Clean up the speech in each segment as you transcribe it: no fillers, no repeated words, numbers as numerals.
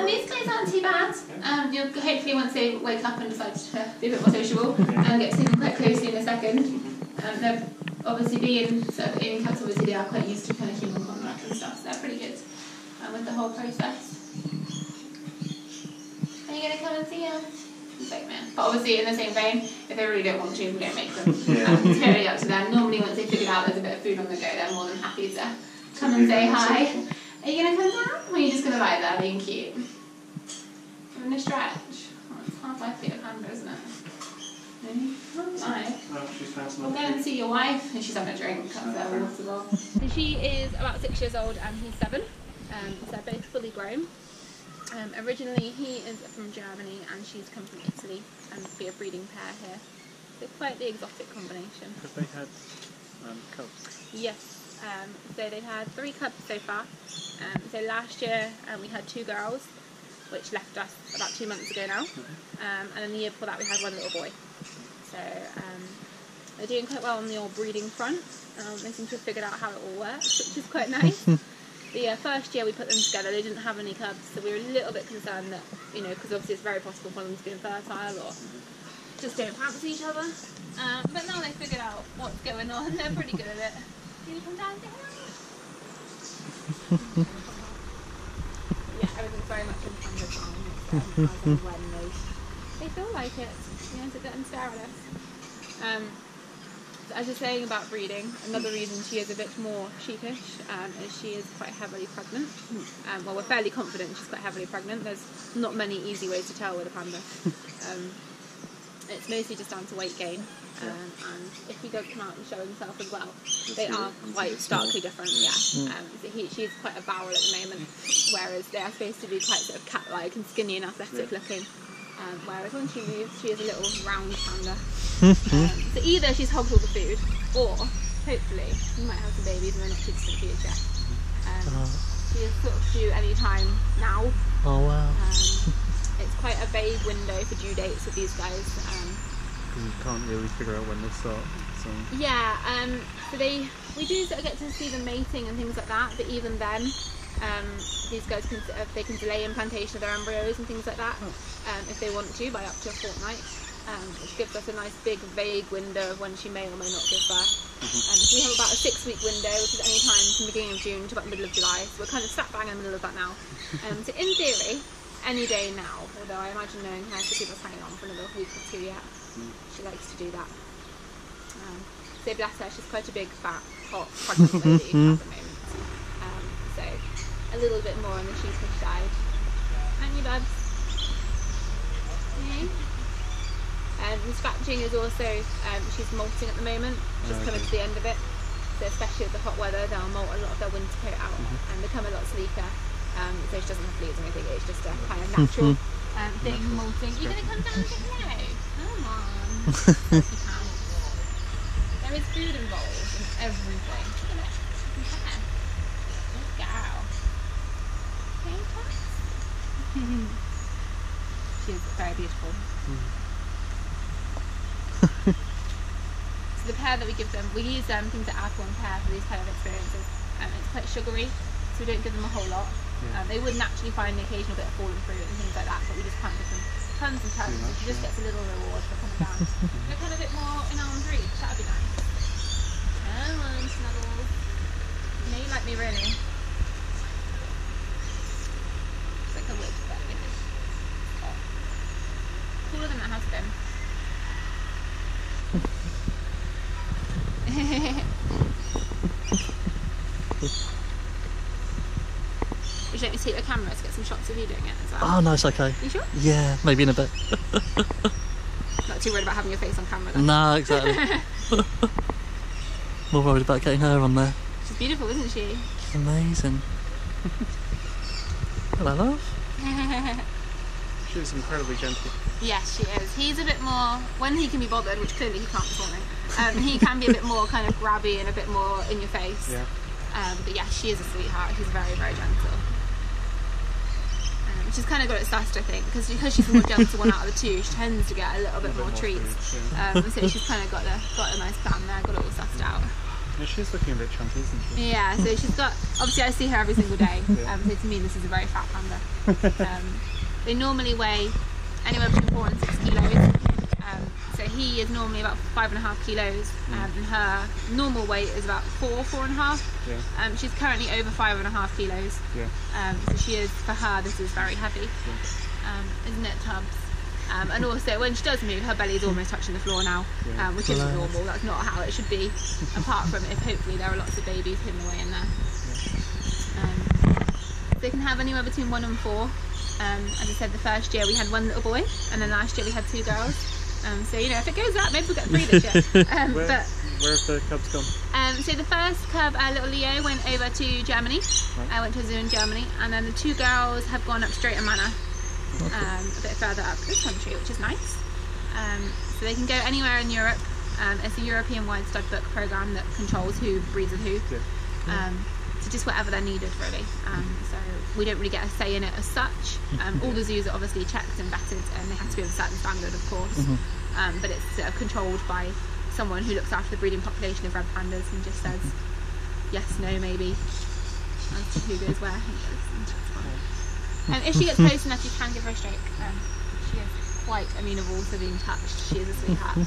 these guys aren't too bad. You'll hopefully once they wake up and decide to be a bit more sociable, get to see them quite closely in a second. They're obviously being sort of in captivity, they are quite used to kind of human contact and stuff, so they're pretty good with the whole process. Are you going to come and see them? But obviously in the same vein, if they really don't want to, we don't make them. It's totally up to them. Normally once they've figured out there's a bit of food on the go, they're more than happy to come and say hi. Are you going to come down? Or are you just going to lie there being cute? I'm going to stretch. Oh, it's hard life to be a panda, isn't it? Really? Not nice. We'll go and see your wife. And she's having a drink. So she is about 6 years old and he's 7. So they're both fully grown. Originally he is from Germany and she's come from Italy and be a breeding pair here. So quite the exotic combination. Have they had cubs? Yes, so they've had 3 cubs so far. So last year we had 2 girls which left us about 2 months ago now. And then the year before that we had 1 little boy. So they're doing quite well on the old breeding front. They seem to have figured out how it all works, which is quite nice. The first year we put them together, they didn't have any cubs, so we were a little bit concerned that, you know, because obviously it's very possible for them to be infertile or just don't fancy each other. But now they figured out what's going on, they're pretty good at it. Can you come down and say hello? Yeah, everything's very much in front of time. As and when they feel like it, you know, sit there and stare at us. As you're saying about breeding, another reason she is a bit more sheepish is she is quite heavily pregnant. Well, we're fairly confident she's quite heavily pregnant. There's not many easy ways to tell with a panda. It's mostly just down to weight gain. And if he does come out and show himself as well, they are quite starkly different, yeah. So she's quite a barrel at the moment, whereas they are supposed to be quite sort of cat-like and skinny and athletic looking. Whereas when she moves, she is a little round panda. So either she's hogged all the food, or hopefully we might have some babies in the not too distant future. She is sort of due any time now. Oh wow! It's quite a vague window for due dates with these guys. Because you can't really figure out when they start. So. Yeah, so we do sort of get to see them mating and things like that, but even then, these guys they can delay implantation of their embryos and things like that if they want to by up to a fortnight. Which gives us a nice big vague window of when she may or may not give birth. So we have about a 6-week window, which is any time from the beginning of June to about the middle of July. So we're kind of slap bang in the middle of that now. So in theory, any day now, although I imagine knowing her, she'll keep us hanging on for another week or 2 yet. She likes to do that. So bless her, she's quite a big, fat, hot, pregnant lady at the moment. So a little bit more on the sheepish side. Aren't you, Bubs? Yeah. The scratching is also, she's molting at the moment, just coming to the end of it. So especially with the hot weather, they'll molt a lot of their winter coat out and become a lot sleeker. So she doesn't have fleas or anything, it's just a kind of natural thing, molting. You're going to come down and say hello? Come on. There is food involved in everything. Look at it. Good girl. Okay, she is very beautiful. So the pair that we give them, we use things at Apple and Pear for these kind of experiences. It's quite sugary, so we don't give them a whole lot. They would naturally find the occasional bit of fallen fruit and things like that, but we just can't give them tons and tons. So she just gets a little reward for coming down. Look at a bit more in arm's reach, that'd be nice. Come on, Snuggles. You know you like me really. It's like a wood, but you know. Cooler than it has been. Would you like me to take the camera to get some shots of you doing it as well? Oh no, it's okay. You sure? Yeah, maybe in a bit. Not too worried about having your face on camera then? No, exactly. More worried about getting her on there. She's beautiful, isn't she? She's amazing. Hello, love. She's incredibly gentle. Yes, she is. He's a bit more, when he can be bothered, which clearly he can't this morning, he can be a bit more kind of grabby and a bit more in your face. Yeah. But yeah, she is a sweetheart. She's very, very gentle. She's kind of got it sussed, I think, because she's the more gentle one out of the two, she tends to get a little bit more treats. So she's kind of got a nice plan there, got it all sussed out. Yeah, she's looking a bit chunky, isn't she? Yeah, so she's got, obviously I see her every single day, Yeah. so to me this is a very fat panda. They normally weigh anywhere between 4 and 6 kilos. So he is normally about 5.5 kilos, and her normal weight is about 4.5. Yeah. She's currently over 5.5 kilos. Yeah. So she is, for her, this is very heavy, isn't it, Tubbs? And also, when she does move, her belly is almost touching the floor now, which isn't normal. That's not how it should be. Apart from if hopefully there are lots of babies hidden away in there. They can have anywhere between 1 and 4. As I said, the first year we had 1 little boy, and then last year we had 2 girls. So you know, if it goes up, maybe we'll get 3 this year. Where have the cubs gone? So the first cub, little Leo, went over to Germany. I went to a zoo in Germany, and then the 2 girls have gone up Straight Manor, a bit further up this country, which is nice. So they can go anywhere in Europe. It's a European-wide stud book program that controls who breeds with who. Yeah. So just whatever they're needed, really. So we don't really get a say in it as such. All the zoos are obviously checked and vetted, and they have to be of a certain standard, of course. But it's sort of controlled by someone who looks after the breeding population of red pandas and just says yes, no, maybe as to who goes where. If she gets close enough, you can give her a stroke. She is quite amenable to being touched. She is a sweetheart.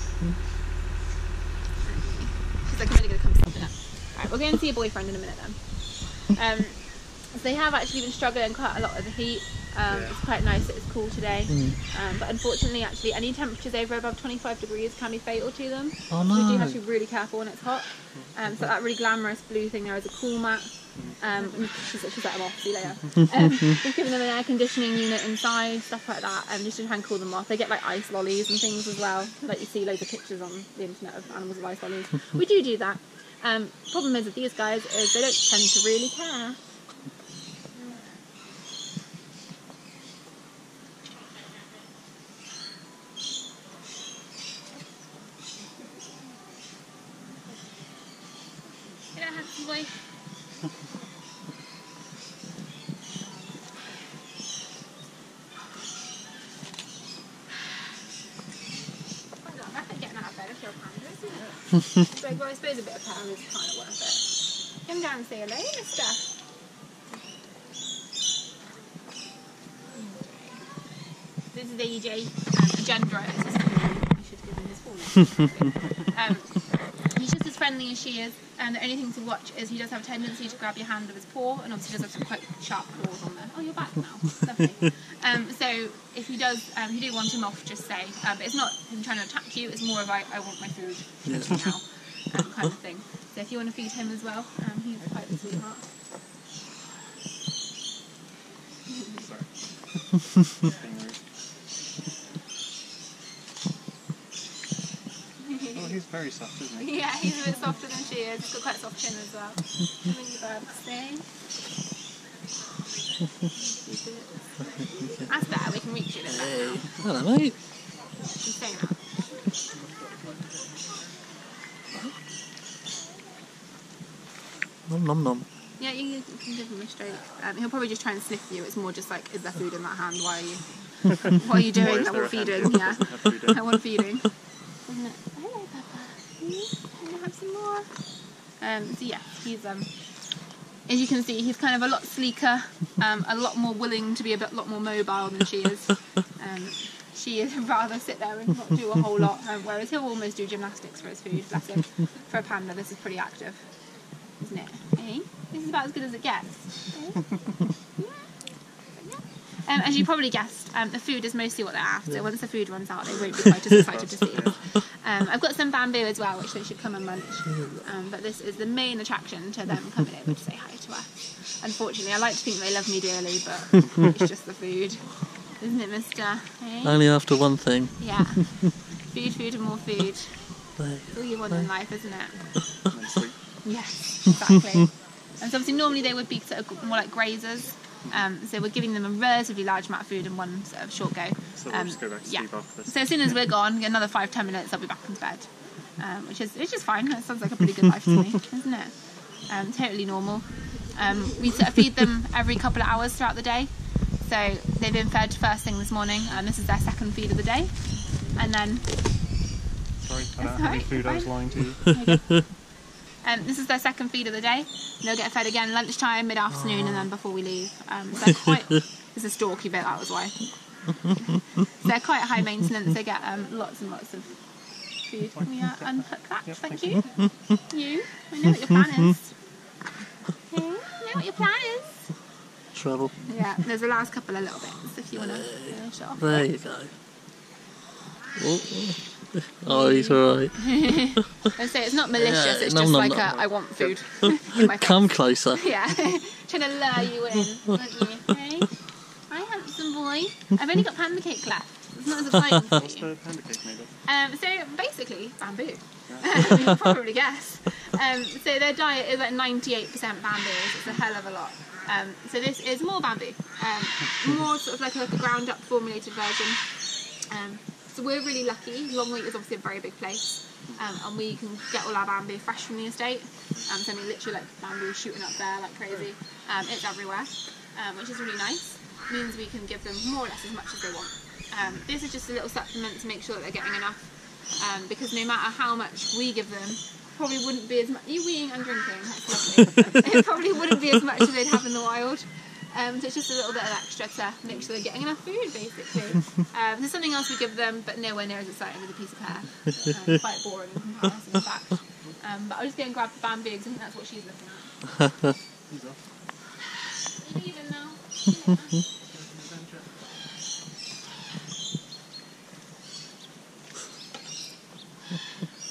She's like, I'm really going to come something up. Alright, we'll go and see a boyfriend in a minute then. So they have actually been struggling quite a lot with the heat. It's quite nice that it's cool today, but unfortunately actually any temperatures over above 25 degrees can be fatal to them. Oh no. So you do have to be really careful when it's hot. So that really glamorous blue thing there is a cool mat. She's let them off, see you later. We've given them an air conditioning unit inside, stuff like that, just to try and cool them off. They get like ice lollies and things as well, like you see loads of pictures on the internet of animals with ice lollies. We do that. Problem is with these guys is they don't tend to really care. Boy. Getting out of bed if you're a panda, isn't it? Well, I suppose a bit of power is kind of worth it. Come down and say hello, mister. This is AJ, Agendra, is his full name. I should give him his full name. He's just as friendly as she is, and the only thing to watch is he does have a tendency to grab your hand with his paw, and obviously does have some quite sharp claws on there. Oh, you're back now. Lovely. So if he does, if you do want him off, just say. But it's not him trying to attack you, it's more of like, I want my food now, kind of thing. So if you want to feed him as well, he's quite a sweetheart. Oh, he's very soft, isn't he? Yeah, he's a bit softer than she is. He's got quite a soft chin as well. That's better, we can reach it a bit now. Hello, mate. She's saying that. Nom nom nom. Yeah, you can give him a stroke. He'll probably just try and sniff you. It's more just like, is there food in that hand? Why are you? What are you doing? I want feeding. Yeah, I want feeding. Isn't it? Hello, Papa. Can I have some more? So yeah, he's as you can see, he's kind of a lot sleeker, a lot more willing to be lot more mobile than she is. She would rather sit there and not do a whole lot, whereas he'll almost do gymnastics for his food. Bless him. For a panda, this is pretty active, isn't it? Hey, this is about as good as it gets. As you probably guessed, the food is mostly what they're after. Once the food runs out, they won't be quite as excited to see it. I've got some bamboo as well, which they should come and munch. But this is the main attraction to them coming over to say hi to us. Unfortunately, I like to think they love me dearly, but it's just the food. Isn't it, mister? Hey? Only after one thing. Yeah. Food, food and more food. That's all you want in life, isn't it? Yes, exactly. And so obviously normally they would be sort of more like grazers. So we're giving them a relatively large amount of food in one sort of short go. So we'll just go back to sleep after this. So as soon as we're gone, another 5-10 minutes, I'll be back into bed. Which is fine. That sounds like a pretty good life to me, isn't it? Totally normal. We sort of feed them every couple of hours throughout the day. So they've been fed first thing this morning, and this is their second feed of the day. And then... Sorry, I don't have any food, I was lying to you. This is their second feed of the day. They'll get fed again lunchtime, mid-afternoon, and then before we leave. So they're quite... It's a stalky bit, that was why. So they're quite high maintenance. They get lots and lots of food. Can we unhook that? Yep, thank you. You? I know what your plan is. Okay, I know what your plan is. Trouble. Yeah, there's the last couple of little bits if you want to finish off. There you go. Oh, he's alright. I say it's not malicious, Yeah, it's no, just no, like no. I want food in my face. Come closer. Yeah, trying to lure you in, aren't you? Okay? Hi, handsome boy. I've only got panda cake left. It's not as exciting for What's you. the panda cake made of? So basically, bamboo. You'll probably guess. So their diet is like 98% bamboo. It's a hell of a lot. So this is more bamboo, more sort of like a ground up formulated version. So we're really lucky. Longleat is obviously a very big place, and we can get all our bamboo fresh from the estate. So I mean, literally like bamboo shooting up there like crazy. It's everywhere, which is really nice. It means we can give them more or less as much as they want. This is just a little supplement to make sure that they're getting enough, because no matter how much we give them, probably wouldn't be as much. Are you weeing and drinking? That's lovely. It probably wouldn't be as much as they'd have in the wild. So it's just a little bit of extra to make sure they're getting enough food, basically. There's something else we give them, but nowhere near as exciting as a piece of hair. Quite boring in comparison, in fact. But I'll just go and grab the bamboo because I think that's what she's looking at. He's off. Are you leaving now?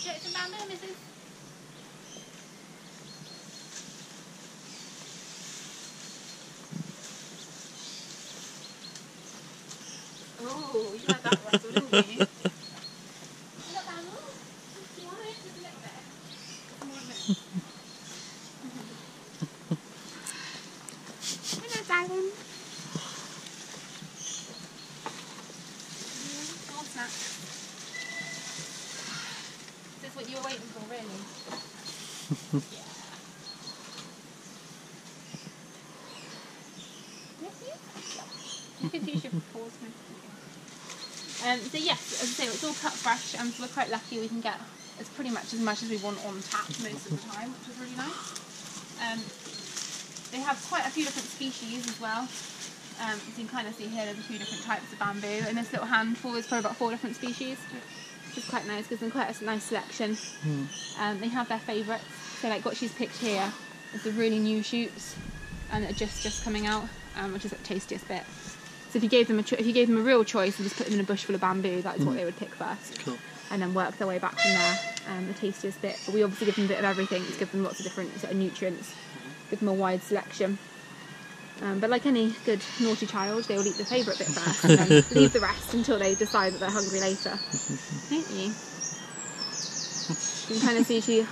Get some bamboo, missus. Oh, you like that rustle, didn't you? You got bamboo? You want it? Just a little bit. Come on, hello, darling. All snacks. Is this what you were waiting for, really? Yeah. Yes, you could use your paws. So yes, as I say, it's all cut fresh, and we're quite lucky we can get it's pretty much as we want on tap most of the time, which is really nice. They have quite a few different species as well. You can kind of see here there's a few different types of bamboo, and this little handful is probably about 4 different species, which is quite nice, gives them quite a nice selection. They have their favourites, so like what she's picked here is the really new shoots, and they're just coming out, which is the tastiest bit. So if you gave them a real choice and just put them in a bush full of bamboo, that's what they would pick first. Cool. And then work their way back from there. The tastiest bit. But we obviously give them a bit of everything to give them lots of different sort of nutrients, give them a wide selection. But like any good naughty child, they will eat the favourite bit first and then leave the rest until they decide that they're hungry later. Don't you? You can kind of see she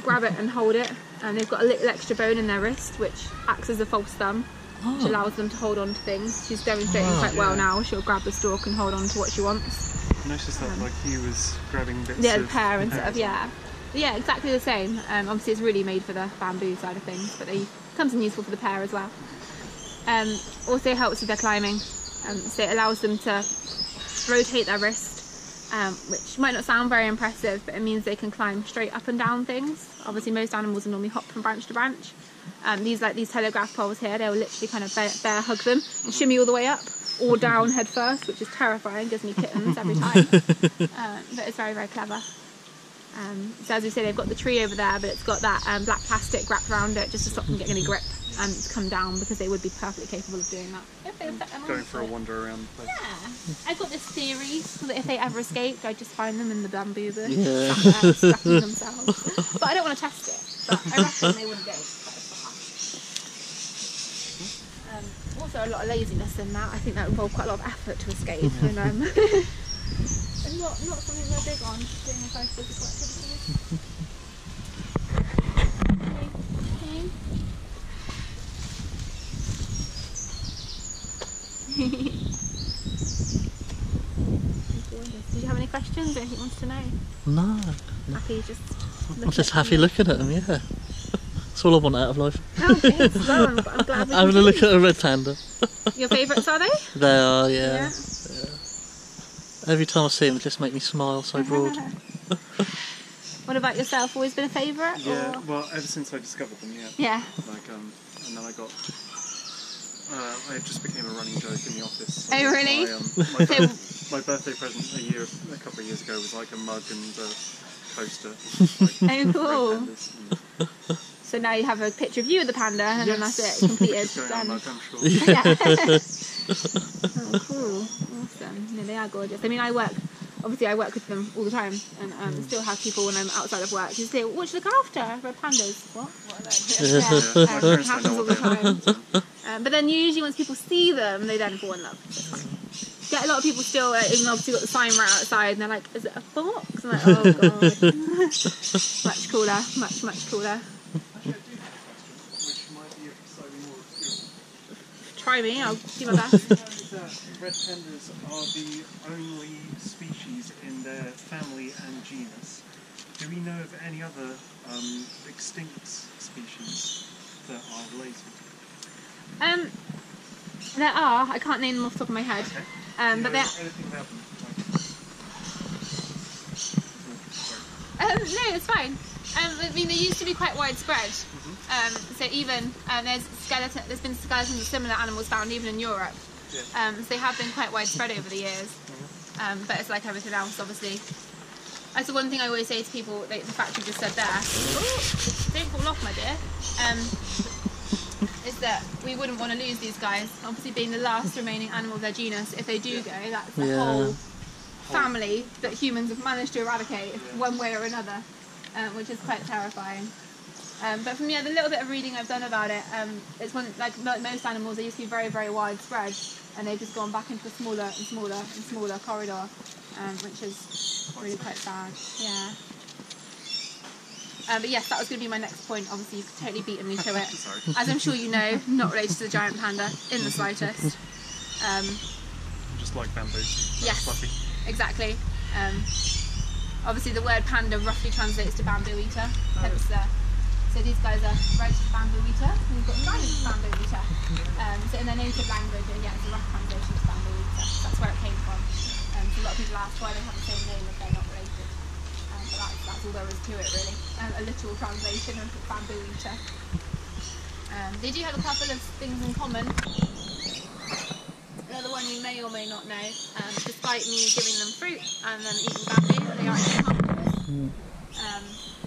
grab it and hold it, and they've got a little extra bone in their wrist which acts as a false thumb. Which allows them to hold on to things. She's demonstrating quite well now. She'll grab the stalk and hold on to what she wants. I noticed that like he was grabbing bits Yeah, of the pear and stuff, pears. yeah. But yeah, exactly the same. Obviously it's really made for the bamboo side of things, but it comes in useful for the pear as well. Also helps with their climbing. So it allows them to rotate their wrist, which might not sound very impressive, but it means they can climb straight up and down things. Obviously most animals will normally hop from branch to branch. These telegraph poles here, they'll literally kind of bear hug them and shimmy all the way up or down head first, which is terrifying, gives me kittens every time. But it's very, very clever. So as we say, they've got the tree over there, but it's got that black plastic wrapped around it just to stop them getting any grip and to come down, because they would be perfectly capable of doing that. If they set them on Going for a wander around the place. Yeah. I've got this theory so that if they ever escaped, I'd just find them in the bamboo bush, Yeah. sat there, scratching themselves. But I don't want to test it. But I reckon they wouldn't go quite as far. Also, a lot of laziness in that. I think that involved quite a lot of effort to escape, and not something they're big on, doing a nice physical activities. Did you have any questions? Anything you wanted to know? No. Happy just I'm just happy looking at them, yeah. That's all I want out of life. Oh, good. Well, I'm glad we Having can a look see. at a red panda. Your favourites, are they? They are, yeah. Every time I see them, it just makes me smile so broad. What about yourself? Always been a favourite? Yeah, Or? well, ever since I discovered them, yeah. Yeah. Like, and then I got. I just became a running joke in the office. Oh, really? My birthday present a couple of years ago was like a mug and a coaster. Oh, cool. So now you have a picture of you with the panda, and then that's it, completed. Going mug, I'm sure. Yeah. Oh, cool. Awesome. No, they are gorgeous. I mean, I work with them all the time, and still have people when I'm outside of work who say, what should you look after? Red pandas. What are they? Yeah, my parents it happens don't know all what the they time. But then usually once people see them, they then fall in love. So it's fine. Get a lot of people still, even obviously got the sign right outside, and they're like, is it a fox? I'm like, oh god. Much cooler, much cooler. Actually, I do have a question, which might be slightly more obscure. Try me, I'll do my Do best. you know that red pandas are the only species in their family and genus? Do we know of any other extinct species that are related? There are, I can't name them off the top of my head. Okay. But they're... anything about them? No, it's fine. I mean, they used to be quite widespread. So even there's been skeletons of similar animals found even in Europe. Yeah. So they have been quite widespread over the years. But it's like everything else, obviously. That's the one thing I always say to people, the fact you just said there. Ooh, don't fall off, my dear. Is that we wouldn't want to lose these guys. Obviously, being the last remaining animal of their genus, if they do go, that's the whole family that humans have managed to eradicate one way or another, which is quite terrifying. But from the little bit of reading I've done about it, it's one like most animals, they used to be very, very widespread, and they've just gone back into a smaller and smaller and smaller corridor, which is really quite sad. Yeah. But yes, that was going to be my next point. Obviously, you've totally beaten me to it. Sorry. As I'm sure you know, not related to the giant panda in the slightest. Just like bamboo. Yes, Fluffy. exactly. Obviously, the word panda roughly translates to bamboo eater. Hence, so these guys are red bamboo eater, and we've got giant bamboo eater. So in their native language, yeah, it's a rough translation to bamboo eater. That's where it came from. So a lot of people ask why they have the same name if they're not related. But that's all there is to it, really. A literal translation of bamboo eater. They do have a couple of things in common. Another one you may or may not know. Despite me giving them fruit and them eating bamboo, they are carnivores.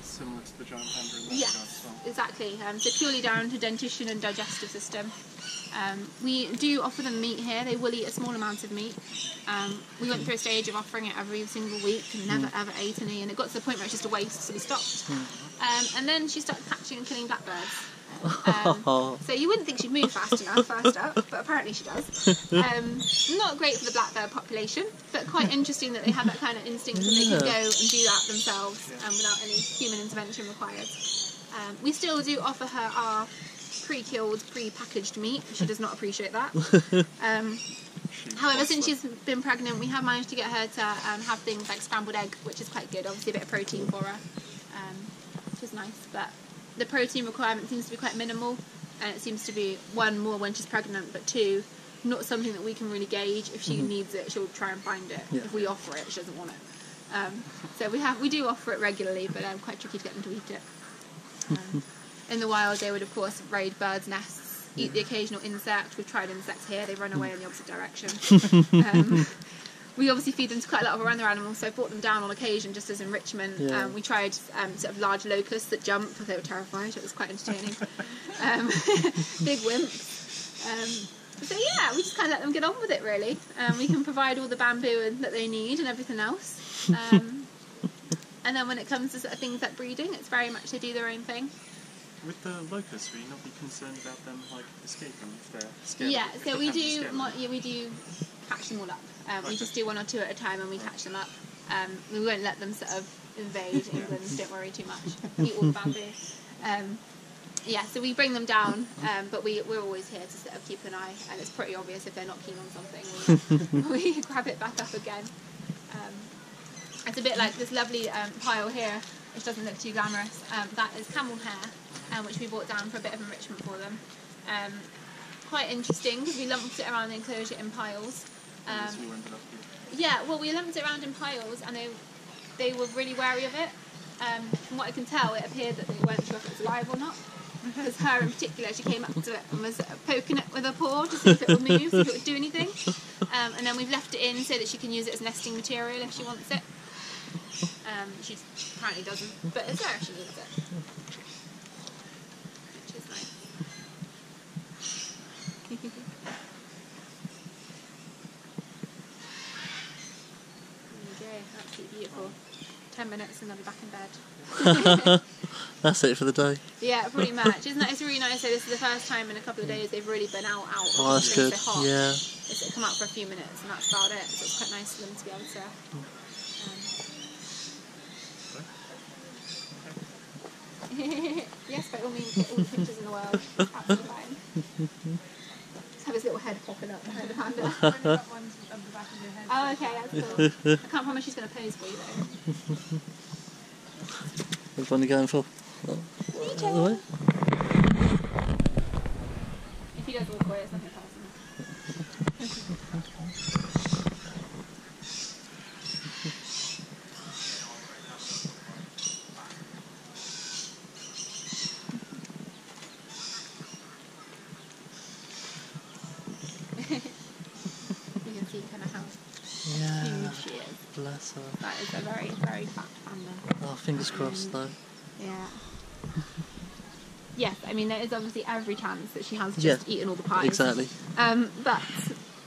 Similar to the giant panda in that Yes, regard as well. exactly. So purely down to dentition and digestive system. We do offer them meat here. They will eat a small amount of meat. We went through a stage of offering it every single week and never ever ate any, and it got to the point where it's just a waste, so we stopped. And then she started catching and killing blackbirds. So you wouldn't think she'd move fast enough first up, but apparently she does. Not great for the blackbird population, but quite interesting that they have that kind of instinct that they can go and do that themselves without any human intervention required. We still do offer her our pre-killed, pre-packaged meat. She does not appreciate that. However, since she's been pregnant, we have managed to get her to have things like scrambled egg, which is quite good. Obviously a bit of protein for her, which is nice. But the protein requirement seems to be quite minimal, and it seems to be, one, more when she's pregnant, but two, not something that we can really gauge. If she needs it, she'll try and find it. If we offer it, she doesn't want it. So we do offer it regularly, but quite tricky to get them to eat it. In the wild, they would of course raid birds' nests, eat the occasional insect. We've tried insects here; they run away in the opposite direction. We obviously feed them to quite a lot of our other animals, so I brought them down on occasion just as enrichment. We tried sort of large locusts that jump. They were terrified. It was quite entertaining. Big wimps. So yeah, we just kind of let them get on with it, really. We can provide all the bamboo that they need and everything else. And then when it comes to sort of things like breeding, it's very much they do their own thing. With the locusts, will you not be concerned about them like escaping if they're scared? Yeah, so we do catch them all up. We just do one or two at a time and we catch them up. We won't let them sort of invade England, don't worry too much. Eat all the bamboo. Yeah, so we bring them down, but we're always here to sort of keep an eye, and it's pretty obvious if they're not keen on something, we grab it back up again. It's a bit like this lovely pile here, which doesn't look too glamorous. That is camel hair, which we brought down for a bit of enrichment for them. Quite interesting because we lumped it around the enclosure in piles. Yeah, well, we lumped it around in piles, and they were really wary of it. from what I can tell, it appeared that they weren't sure if it was alive or not. Because her in particular, she came up to it and was poking it with her paw to see if it would move, see if it would do anything. And then we've left it in so that she can use it as nesting material if she wants it. She apparently doesn't, but it's there if she needs it. Which is nice. There you go, absolutely beautiful. 10 minutes and I'll be back in bed. That's it for the day. Yeah, pretty much. Isn't that? It's really nice. So this is the first time in a couple of days they've really been out. Oh, that's good. So hot. Yeah. It's come out for a few minutes and that's about it. So it's quite nice for them to be able to. Yes, by all means, get all the pictures in the world. Absolutely fine. Just have his little head popping up behind the panda. Oh, okay, that's cool. I can't promise she's going to pose for you though. Which one are you going for? Other way? If he does walk away, it's nothing personal. You can see kind of how huge she is. Bless her. That is a very, very fat panda. Oh, fingers crossed though. Yeah. Yes, I mean there is obviously every chance that she has just eaten all the pies. Exactly. But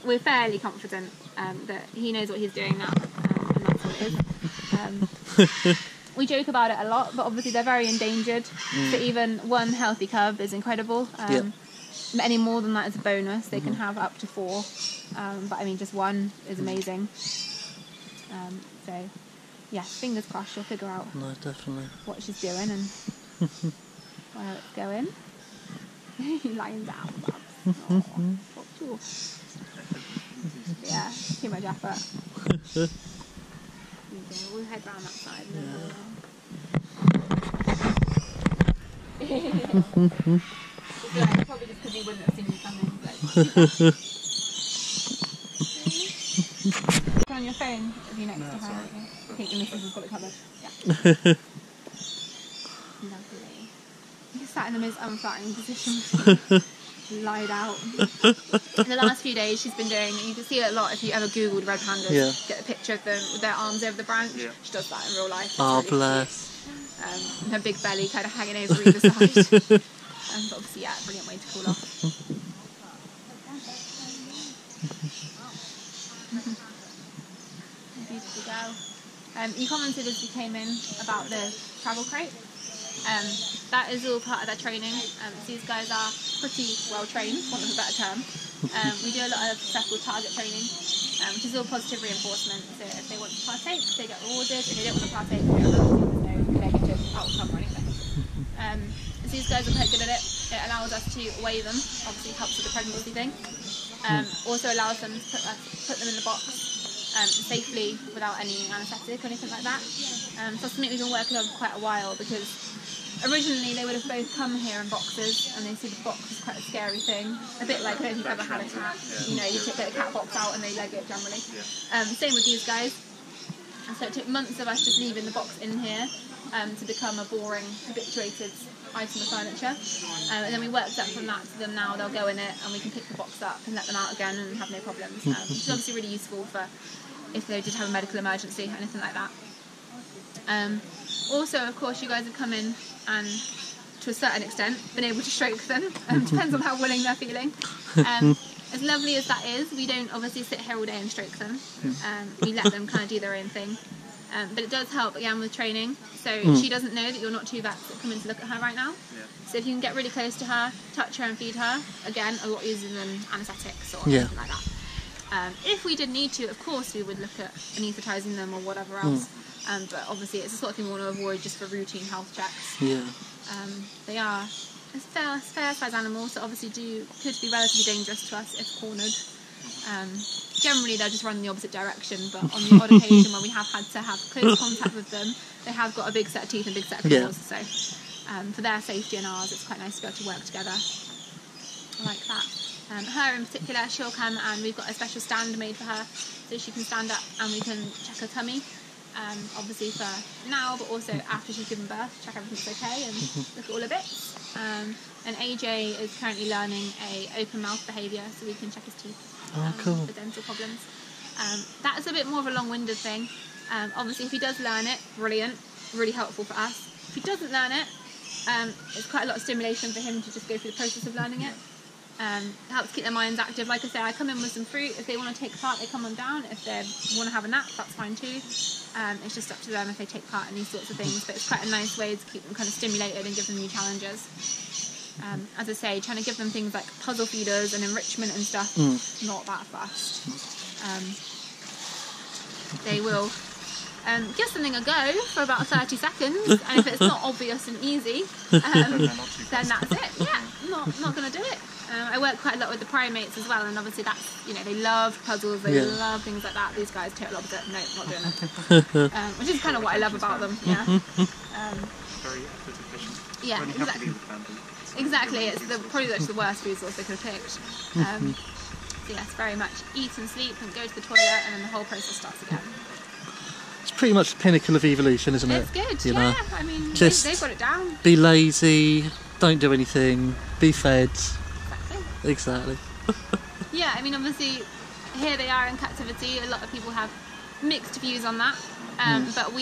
we're fairly confident that he knows what he's doing now, and that's what it is. We joke about it a lot, but obviously they're very endangered. So even one healthy cub is incredible. Any more than that is a bonus. They can have up to 4, but I mean just one is amazing. So yeah, fingers crossed she'll figure out definitely what she's doing and where it's going. Lying down, Babs. Oh, yeah, too much effort. We'll head round that side. Probably just because he wouldn't have seen me coming. Put on your phone if you're next to her. I think the missus has got it covered. Yeah. Lovely. You sat in the most unflattering position. Lied out. In the last few days she's been doing, you can see it a lot if you ever googled red pandas, get a picture of them with their arms over the branch. She does that in real life. It's really bless. cute. Her big belly kind of hanging over either side. But obviously, yeah, brilliant way to cool off. Beautiful girl. You commented as you came in about the travel crate. That is all part of their training. These guys are pretty well trained, for want of a better term. We do a lot of successful target training, which is all positive reinforcement. So if they want to partake, they get rewarded. If they don't want to partake, there's no negative outcome or anything. So these guys are quite good at it. It allows us to weigh them. Obviously helps with the pregnancy thing. Also allows them to put them in the box safely without any anaesthetic or anything like that. So that's something we've been working on for quite a while because originally they would have both come here in boxes and they see the box as quite a scary thing. A bit like if you've ever had a cat, you know, you get a cat box out and they leg it generally. Same with these guys. And so it took months of us just leaving the box in here to become a boring, habituated item of furniture. And then we worked up from that to them now they'll go in it and we can pick the box up and let them out again and have no problems. Which is obviously really useful for if they did have a medical emergency or anything like that. Also, of course, you guys have come in and, to a certain extent, been able to stroke them. Depends on how willing they're feeling. As lovely as that is, we don't obviously sit here all day and stroke them. We let them kind of do their own thing. But it does help, again, with training. So she doesn't know that you're not 2 vets that come in to look at her right now. So if you can get really close to her, touch her and feed her, again, a lot easier than anaesthetics or anything like that. If we did need to, of course, we would look at anaesthetising them or whatever else. But obviously it's the sort of thing we want to avoid just for routine health checks. They are a fair size animals, so obviously could be relatively dangerous to us if cornered. Generally they'll just run in the opposite direction, but on the odd occasion when we have had to have close contact with them, they have got a big set of teeth and big set of claws. So for their safety and ours, it's quite nice to be able to work together. I like that. Her in particular, she'll come and we've got a special stand made for her so she can stand up and we can check her tummy. obviously for now, but also after she's given birth, check everything's okay and look at all the bits. And AJ is currently learning a open mouth behaviour, so we can check his teeth Cool. for dental problems. That's a bit more of a long-winded thing. Obviously, if he does learn it, brilliant, really helpful for us. If he doesn't learn it, it's quite a lot of stimulation for him to just go through the process of learning it. Helps keep their minds active. Like I say, I come in with some fruit. If they want to take part, they come on down. If they want to have a nap, that's fine too. It's just up to them if they take part in these sorts of things. But it's quite a nice way to keep them kind of stimulated and give them new challenges. As I say, trying to give them things like puzzle feeders and enrichment and stuff, not that fast. They will give something a go for about 30 seconds, and if it's not obvious and easy, then that's it. Yeah, not going to do it. I work quite a lot with the primates as well, and obviously that's, you know, they love puzzles, they love things like that. These guys total opposite. No, not doing it. Which is kind of what I love about them. Yeah. Very effort efficient. Yeah, exactly. It's probably the worst resource they could have picked. So yes, very much eat and sleep and go to the toilet, and then the whole process starts again. It's pretty much the pinnacle of evolution, isn't it? It's good, you yeah. know? I mean, Just they've got it down. Be lazy, don't do anything, be fed. Exactly. Exactly. Yeah, I mean, obviously, here they are in captivity. A lot of people have mixed views on that. But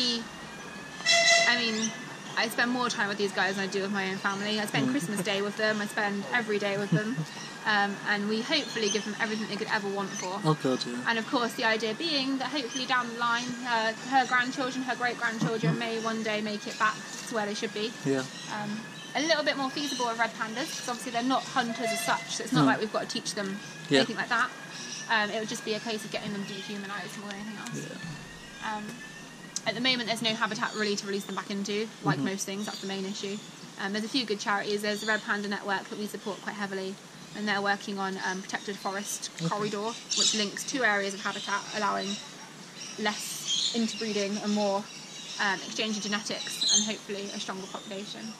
I spend more time with these guys than I do with my own family. I spend Christmas Day with them. I spend every day with them. And we hopefully give them everything they could ever want for. Oh God, yeah. And of course, the idea being that hopefully down the line, her grandchildren, her great-grandchildren may one day make it back to where they should be. Yeah. A little bit more feasible with red pandas, because obviously they're not hunters as such, so it's not like we've got to teach them anything like that. It would just be a case of getting them dehumanised more than anything else. Yeah. At the moment, there's no habitat really to release them back into, like most things. That's the main issue. There's a few good charities. There's the Red Panda Network that we support quite heavily, and they're working on protected forest corridor, which links 2 areas of habitat, allowing less interbreeding and more exchange of genetics, and hopefully a stronger population.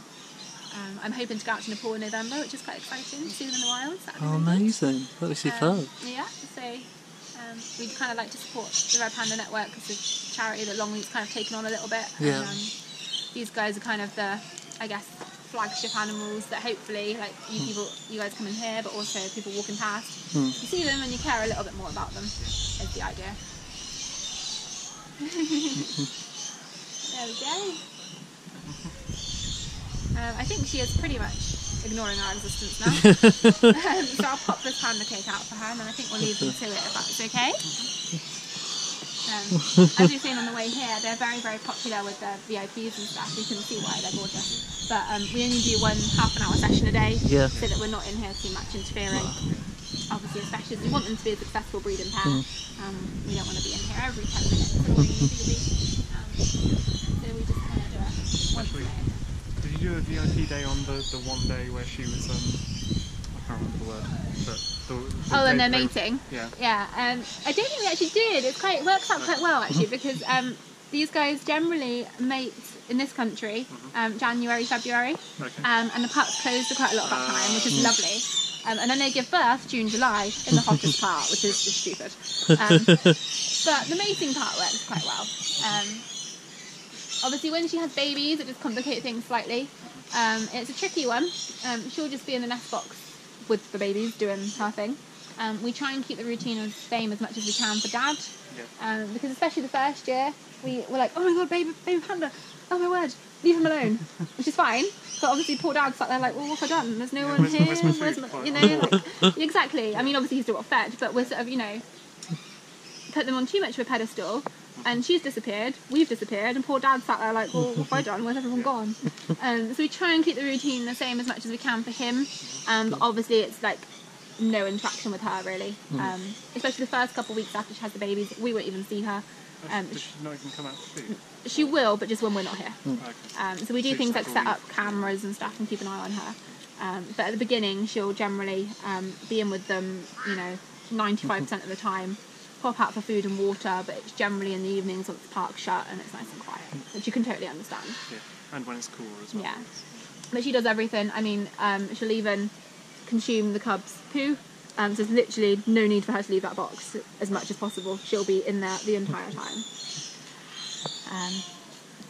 I'm hoping to go out to Nepal in November, which is quite exciting to see them in the wild. Oh, amazing. That was superb. Yeah, so we'd kind of like to support the Red Panda Network, because it's a charity that Longleat's kind of taken on a little bit. Yeah. And, these guys are kind of the, I guess, flagship animals that hopefully, like, you guys come in here, but also people walking past, you see them and you care a little bit more about them, is the idea. There we go. I think she is pretty much ignoring our existence now. So I'll pop this panda cake out for her, and then I think we'll leave them to it, if that's okay. As you've seen on the way here, they're very, very popular with the VIPs and stuff. You can see why they're gorgeous. But we only do 1 half-an-hour session a day, so that we're not in here too much interfering. Obviously, especially as we want them to be a successful breeding pair. We don't want to be in here every 10 minutes. So we just kind of do it once a day. Did you do a VIP day on the one day where she was, I can't remember the word, but and they're mating? Yeah. I don't think we actually did. It works out quite well, actually, because these guys generally mate in this country January, February, and the parks closed for quite a lot of that time, which is lovely. And then they give birth June, July in the hottest part, which is just stupid. But the mating part works quite well. Obviously, when she has babies, it just complicates things slightly. It's a tricky one. She'll just be in the nest box with the babies doing her thing. We try and keep the routine the same as much as we can for Dad, because especially the first year, we're like, oh my God, baby panda, oh my word, leave him alone, which is fine. But obviously, poor Dad sat there like, well, what have I done? There's no one here. Where's my, you know, like, exactly. I mean, obviously he's still got fed, but we're sort of, you know, put them on too much of a pedestal. And she's disappeared, we've disappeared, and poor Dad sat there like, well, what have I done? Where's everyone gone? So we try and keep the routine the same as much as we can for him. But obviously it's like no interaction with her, really. Especially the first couple of weeks after she has the babies, we won't even see her. Does she not even come out to food? She will, but just when we're not here. So we do things like set up cameras and stuff and keep an eye on her. But at the beginning, she'll generally be in with them, you know, 95% of the time. Pop out for food and water, but it's generally in the evenings once the park's shut and it's nice and quiet, which you can totally understand. Yeah, and when it's cooler as well. Yeah, but she does everything. I mean, she'll even consume the cubs' poo, so there's literally no need for her to leave that box as much as possible. She'll be in there the entire time.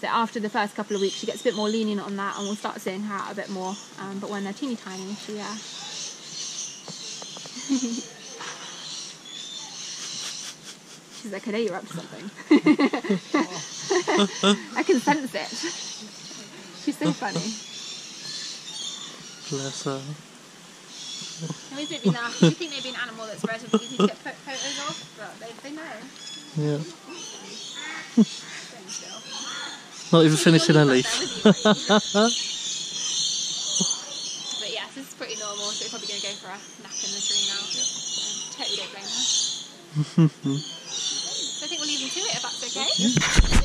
So after the first couple of weeks, she gets a bit more lenient on that, and we'll start seeing her out a bit more. But when they're teeny tiny, she she's like, I know you're up to something. I can sense it. She's so funny. Bless her. It would be nasty. You think they'd be an animal that's relatively easy to get photos of, but they know. Yeah. Staying still. Not even finishing her leaf. But yes, this is pretty normal, so we're probably going to go for a nap in the tree now. Totally don't blame her. So I think we'll leave them to it if that's okay. Yeah.